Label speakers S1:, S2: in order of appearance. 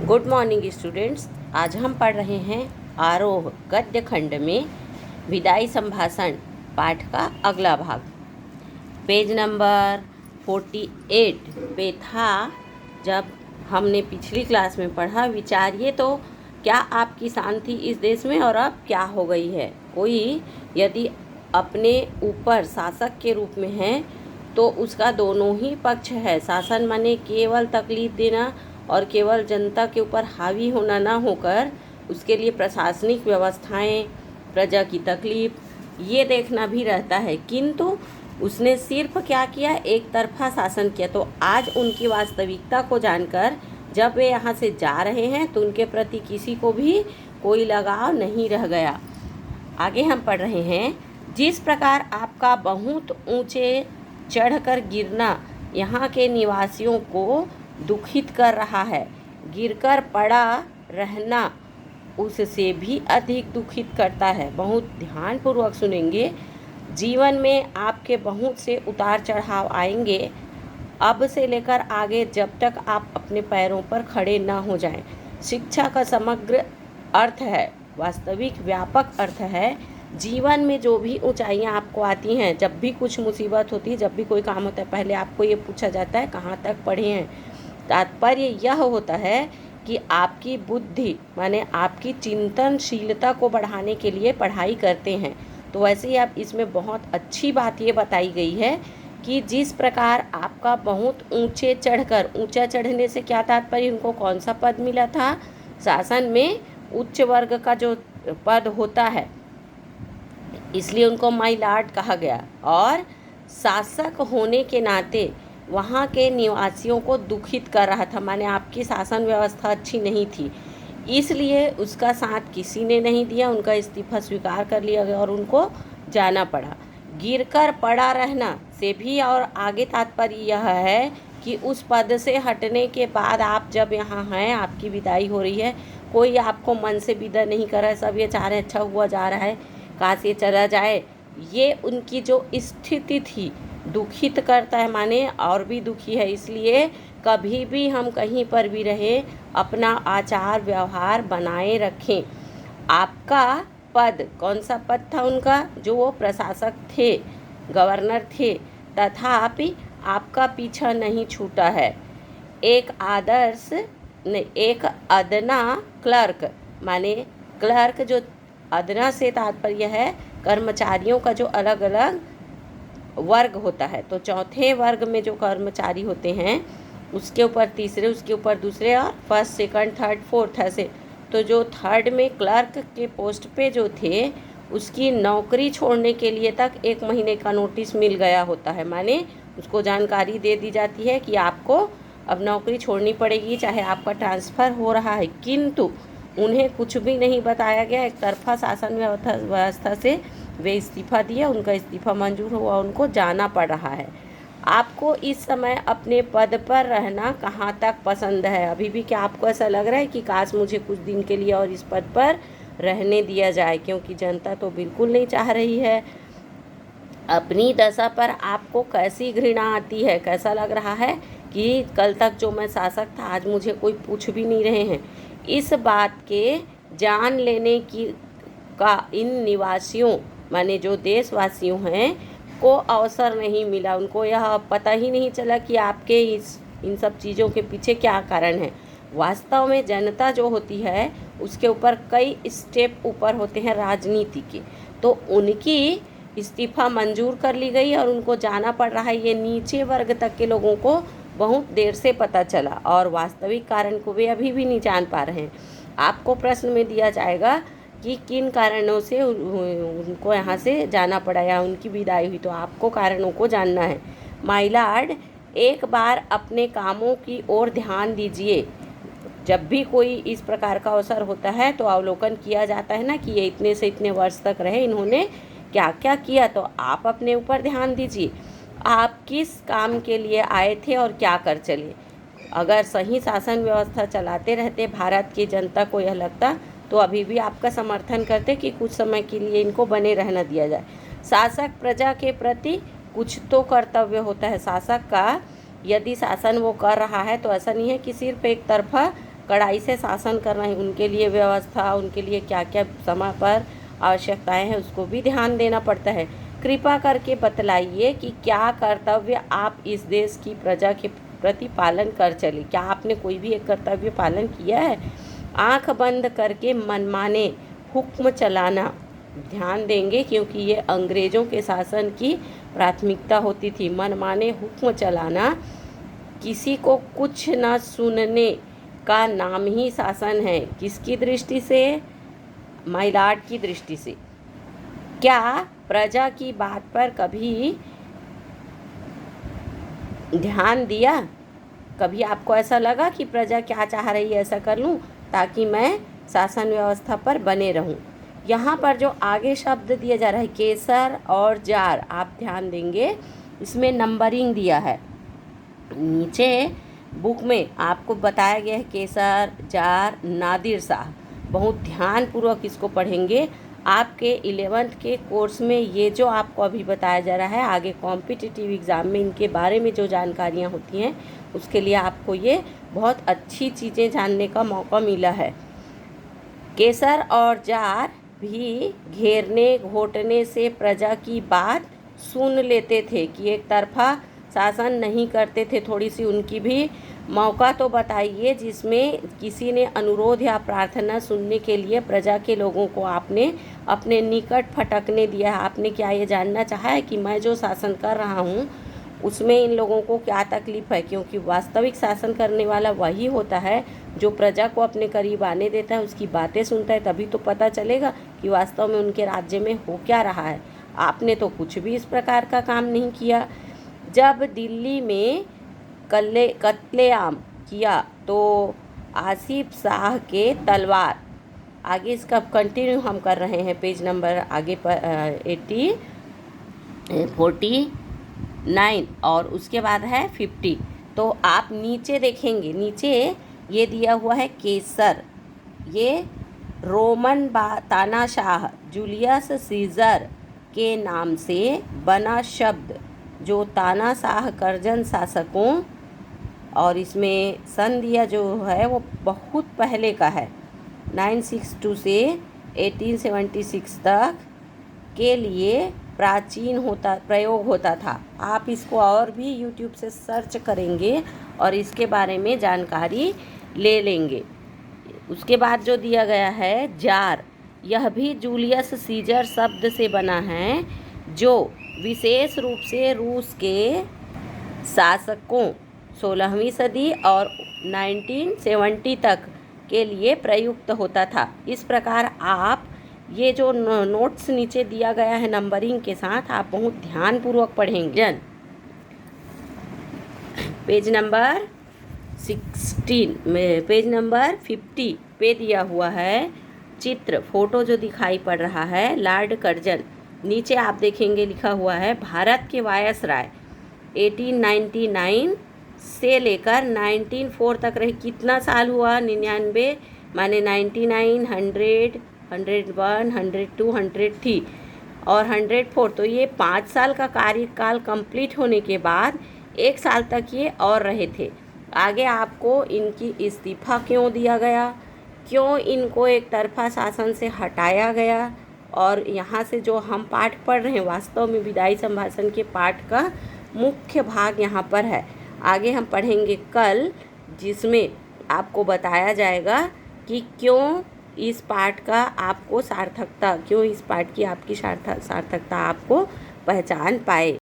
S1: Good morning students. आज हम पढ़ रहे हैं आरोह गद्य खंड में विदाई संभाषण पाठ का अगला भाग। पेज नंबर 48 पे था जब हमने पिछली क्लास में पढ़ा। विचारिए तो क्या आपकी शांति इस देश में और अब क्या हो गई है। कोई यदि अपने ऊपर शासक के रूप में है तो उसका दोनों ही पक्ष है। शासन माने केवल तकलीफ देना और केवल जनता के ऊपर हावी होना ना होकर उसके लिए प्रशासनिक व्यवस्थाएं, प्रजा की तकलीफ ये देखना भी रहता है। किंतु उसने सिर्फ क्या किया, एक तरफा शासन किया। तो आज उनकी वास्तविकता को जानकर जब वे यहाँ से जा रहे हैं तो उनके प्रति किसी को भी कोई लगाव नहीं रह गया। आगे हम पढ़ रहे हैं, जिस प्रकार आपका बहुत ऊंचे चढ़कर गिरना यहाँ के निवासियों को दुखित कर रहा है, गिरकर पड़ा रहना उससे भी अधिक दुखित करता है। बहुत ध्यानपूर्वक सुनेंगे। जीवन में आपके बहुत से उतार चढ़ाव आएंगे, अब से लेकर आगे, जब तक आप अपने पैरों पर खड़े ना हो जाएं। शिक्षा का समग्र अर्थ है, वास्तविक व्यापक अर्थ है। जीवन में जो भी ऊंचाइयां आपको आती हैं, जब भी कुछ मुसीबत होती है, जब भी कोई काम होता है, पहले आपको ये पूछा जाता है कहाँ तक पढ़े हैं। तात्पर्य यह होता है कि आपकी बुद्धि माने आपकी चिंतनशीलता को बढ़ाने के लिए पढ़ाई करते हैं। तो वैसे ही आप इसमें बहुत अच्छी बात ये बताई गई है कि जिस प्रकार आपका बहुत ऊंचे चढ़कर, ऊंचा चढ़ने से क्या तात्पर्य, उनको कौन सा पद मिला था शासन में, उच्च वर्ग का जो पद होता है, इसलिए उनको माई लॉर्ड कहा गया। और शासक होने के नाते वहाँ के निवासियों को दुखित कर रहा था, माने आपकी शासन व्यवस्था अच्छी नहीं थी, इसलिए उसका साथ किसी ने नहीं दिया। उनका इस्तीफा स्वीकार कर लिया गया और उनको जाना पड़ा। गिरकर पड़ा रहना से भी और आगे तात्पर्य यह है कि उस पद से हटने के बाद आप जब यहाँ हैं, आपकी विदाई हो रही है, कोई आपको मन से विदा नहीं कर रहा है, सब ये चाह रहे अच्छा हुआ जा रहा है, काश ये चला जाए। ये उनकी जो स्थिति थी दुखित करता है, माने और भी दुखी है। इसलिए कभी भी हम कहीं पर भी रहे अपना आचार व्यवहार बनाए रखें। आपका पद, कौन सा पद था उनका, जो वो प्रशासक थे, गवर्नर थे, तथापि आपका पीछा नहीं छूटा है। एक आदर्श नहीं, एक अदना क्लर्क, माने क्लर्क जो अदना से तात्पर्य है कर्मचारियों का जो अलग अलग वर्ग होता है। तो चौथे वर्ग में जो कर्मचारी होते हैं उसके ऊपर तीसरे, उसके ऊपर दूसरे, और फर्स्ट सेकंड थर्ड फोर्थ ऐसे। तो जो थर्ड में क्लर्क के पोस्ट पे जो थे उसकी नौकरी छोड़ने के लिए तक 1 महीने का नोटिस मिल गया होता है, माने उसको जानकारी दे दी जाती है कि आपको अब नौकरी छोड़नी पड़ेगी, चाहे आपका ट्रांसफ़र हो रहा है। किंतु उन्हें कुछ भी नहीं बताया गया, एक तरफा शासन व्यवस्था से वे इस्तीफ़ा दिया, उनका इस्तीफ़ा मंजूर हुआ, उनको जाना पड़ रहा है। आपको इस समय अपने पद पर रहना कहाँ तक पसंद है? अभी भी क्या आपको ऐसा लग रहा है कि काश मुझे कुछ दिन के लिए और इस पद पर रहने दिया जाए, क्योंकि जनता तो बिल्कुल नहीं चाह रही है। अपनी दशा पर आपको कैसी घृणा आती है? कैसा लग रहा है कि कल तक जो मैं शासक था आज मुझे कोई पूछ भी नहीं रहे हैं। इस बात के जान लेने की का इन निवासियों माने जो देशवासियों हैं को अवसर नहीं मिला। उनको यह पता ही नहीं चला कि आपके इन सब चीज़ों के पीछे क्या कारण है। वास्तव में जनता जो होती है उसके ऊपर कई स्टेप ऊपर होते हैं राजनीति के। तो उनकी इस्तीफ़ा मंजूर कर ली गई और उनको जाना पड़ रहा है। ये नीचे वर्ग तक के लोगों को बहुत देर से पता चला और वास्तविक कारण को वे अभी भी नहीं जान पा रहे हैं। आपको प्रश्न में दिया जाएगा कि किन कारणों से उनको यहाँ से जाना पड़ा या उनकी विदाई हुई, तो आपको कारणों को जानना है। माय लॉर्ड, एक बार अपने कामों की ओर ध्यान दीजिए। जब भी कोई इस प्रकार का अवसर होता है तो अवलोकन किया जाता है ना कि ये इतने से इतने वर्ष तक रहे, इन्होंने क्या क्या किया। तो आप अपने ऊपर ध्यान दीजिए, आप किस काम के लिए आए थे और क्या कर चले। अगर सही शासन व्यवस्था चलाते रहते, भारत की जनता को यह लगता तो अभी भी आपका समर्थन करते कि कुछ समय के लिए इनको बने रहना दिया जाए। शासक प्रजा के प्रति कुछ तो कर्तव्य होता है शासक का। यदि शासन वो कर रहा है तो ऐसा नहीं है कि सिर्फ एक तरफा कड़ाई से शासन कर रहे हैं उनके लिए व्यवस्था, उनके लिए क्या क्या समय पर आवश्यकताएं हैं उसको भी ध्यान देना पड़ता है। कृपा करके बतलाइए कि क्या कर्तव्य आप इस देश की प्रजा के प्रति पालन कर चले। क्या आपने कोई भी एक कर्तव्य पालन किया है? आंख बंद करके मनमाने हुक्म चलाना ध्यान देंगे, क्योंकि ये अंग्रेज़ों के शासन की प्राथमिकता होती थी। मनमाने हुक्म चलाना, किसी को कुछ न सुनने का नाम ही शासन है। किसकी दृष्टि से? माय लॉर्ड की दृष्टि से। क्या प्रजा की बात पर कभी ध्यान दिया? कभी आपको ऐसा लगा कि प्रजा क्या चाह रही है, ऐसा कर लूँ ताकि मैं शासन व्यवस्था पर बने रहूँ? यहाँ पर जो आगे शब्द दिया जा रहा है केसर और जार, आप ध्यान देंगे इसमें नंबरिंग दिया है। नीचे बुक में आपको बताया गया है केसर, जार, नादिर शाह। बहुत ध्यानपूर्वक इसको पढ़ेंगे। आपके 11th के कोर्स में ये जो आपको अभी बताया जा रहा है, आगे कॉम्पिटिटिव एग्ज़ाम में इनके बारे में जो जानकारियाँ होती हैं उसके लिए आपको ये बहुत अच्छी चीज़ें जानने का मौका मिला है। केसर और जार भी घेरने घोटने से प्रजा की बात सुन लेते थे कि एक तरफा शासन नहीं करते थे। थोड़ी सी उनकी भी मौका तो बताइए जिसमें किसी ने अनुरोध या प्रार्थना सुनने के लिए प्रजा के लोगों को आपने अपने निकट फटकने दिया है। आपने क्या ये जानना चाहा है कि मैं जो शासन कर रहा हूँ उसमें इन लोगों को क्या तकलीफ़ है? क्योंकि वास्तविक शासन करने वाला वही होता है जो प्रजा को अपने करीब आने देता है, उसकी बातें सुनता है, तभी तो पता चलेगा कि वास्तव में उनके राज्य में हो क्या रहा है। आपने तो कुछ भी इस प्रकार का काम नहीं किया। जब दिल्ली में कत्लेआम किया तो आसिफ शाह के तलवार, आगे इसका कंटिन्यू हम कर रहे हैं, पेज नंबर आगे पर 49 और उसके बाद है 50। तो आप नीचे देखेंगे, नीचे ये दिया हुआ है केसर, ये रोमन तानाशाह जूलियस सीजर के नाम से बना शब्द जो तानाशाह कर्जन शासकों, और इसमें सन दिया जो है वो बहुत पहले का है, 962 से 1876 तक के लिए प्रयोग होता था। आप इसको और भी YouTube से सर्च करेंगे और इसके बारे में जानकारी ले लेंगे। उसके बाद जो दिया गया है जार, यह भी जूलियस सीजर शब्द से बना है जो विशेष रूप से रूस के शासकों 16वीं सदी और 1970 तक के लिए प्रयुक्त होता था। इस प्रकार आप ये जो नोट्स नीचे दिया गया है नंबरिंग के साथ, आप बहुत ध्यानपूर्वक पढ़ेंगे। पेज नंबर 16 में पेज नंबर 50 पे दिया हुआ है चित्र, फोटो जो दिखाई पड़ रहा है लॉर्ड कर्जन। नीचे आप देखेंगे लिखा हुआ है भारत के वायसराय 1899 से लेकर 1904 तक रहे। कितना साल हुआ? 99 माने 99, 100, 101, 102, 103 और 104। तो ये 5 साल का कार्यकाल कंप्लीट होने के बाद 1 साल तक ये और रहे थे। आगे आपको इनकी इस्तीफा क्यों दिया गया, क्यों इनको एक तरफा शासन से हटाया गया, और यहाँ से जो हम पाठ पढ़ रहे हैं वास्तव में विदाई संभाषण के पाठ का मुख्य भाग यहाँ पर है। आगे हम पढ़ेंगे कल, जिसमें आपको बताया जाएगा कि क्यों इस पाठ का आपको सार्थकता, क्यों इस पाठ की आपकी सार्थकता आपको पहचान पाए।